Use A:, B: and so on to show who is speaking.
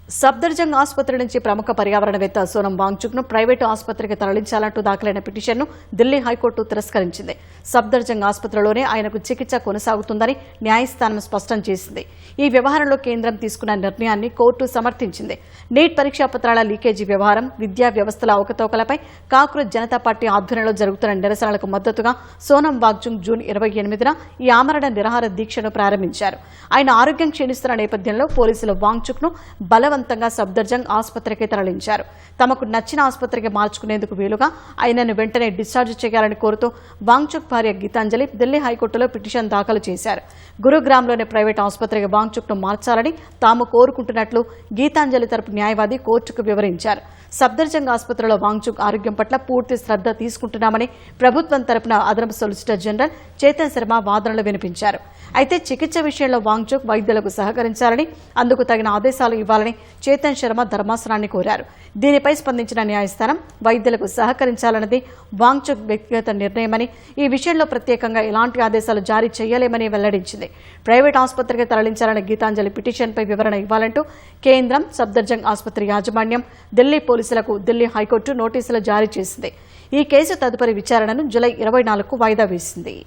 A: సఫ్దర్జంగ్ ఆసుపత్రి నుంచి ప్రముఖ పర్యావరణవేత్త సోనం వాంగ్చుక్ ను ప్రైవేటు ఆసుపత్రికి తరలించాలంటూ దాఖలైన పిటిషన్ను ఢిల్లీ హైకోర్టు తిరస్కరించింది. సఫ్దర్జంగ్ ఆసుపత్రిలోనే ఆయనకు చికిత్స కొనసాగుతుందని న్యాయస్థానం స్పష్టం చేసింది. ఈ వ్యవహారంలో కేంద్రం తీసుకున్న నిర్ణయాన్ని కోర్టు సమర్థించింది. నీట్ పరీక్షా పత్రాల లీకేజీ వ్యవహారం, విద్యా వ్యవస్థల అవకతవకలపై కాక్రోచ్ జనతా పార్టీ ఆధ్వర్యంలో జరుగుతున్న నిరసనలకు మద్దతుగా సోనం వాంగ్చుక్ జూన్ 28న ఈ ఆమరణ నిరాహార దీక్షను ప్రారంభించారు. ఆయన ఆరోగ్యం క్షీణిస్తున్న నేపథ్యంలో పోలీసులు వాంగ్చుక్ ను బలవంతంగా సఫ్దర్జంగ్ ఆసుపత్రికి తరలించారు. తమకు నచ్చిన ఆసుపత్రికి మార్చుకునేందుకు వీలుగా ఆయనను వెంటనే డిశ్చార్జ్ చేయాలని కోరుతూ వాంగ్చుక్ భార్య గీతాంజలి ఢిల్లీ హైకోర్టులో పిటిషన్ దాఖలు చేశారు. గురుగ్రామ్లోని ప్రైవేట్ ఆసుపత్రికి వాంగ్చుక్ ను మార్చాలని తాము కోరుకుంటున్నట్లు గీతాంజలి తరపు న్యాయవాది కోర్టుకు వివరించారు. సఫ్దర్జంగ్ ఆసుపత్రిలో వాంగ్చుక్ ఆరోగ్యం పట్ల పూర్తి శ్రద్ధ తీసుకుంటున్నామని ప్రభుత్వం తరపున అదనపు సొలిసిటర్ జనరల్ చేతన్ శర్మ వాదనలు వినిపించారు. అయితే చికిత్స విషయంలో వాంగ్చుక్ వైద్యులకు సహకరించాలని, అందుకు తగిన ఆదేశాలు ఇవ్వాలని చేతన్ శర్మ ధర్మాసనాన్ని కోరారు. దీనిపై స్పందించిన న్యాయస్థానం వైద్యులకు సహకరించాలన్నది వాంగ్చుక్ వ్యక్తిగత నిర్ణయమని, ఈ విషయంలో ప్రత్యేకంగా ఎలాంటి ఆదేశాలు జారీ చేయలేమని వెల్లడించింది. ప్రైవేట్ ఆసుపత్రికి తరలించాలన్న గీతాంజలి పిటిషన్పై వివరణ ఇవ్వాలంటూ కేంద్రం, సఫ్దర్జంగ్ ఆసుపత్రి యాజమాన్యం ఢిల్లీ పోలీసులకు ఢిల్లీ హైకోర్టు నోటీసులు జారీ చేసింది. ఈ కేసు తదుపరి విచారణను జూలై 24కు వాయిదా వేసింది.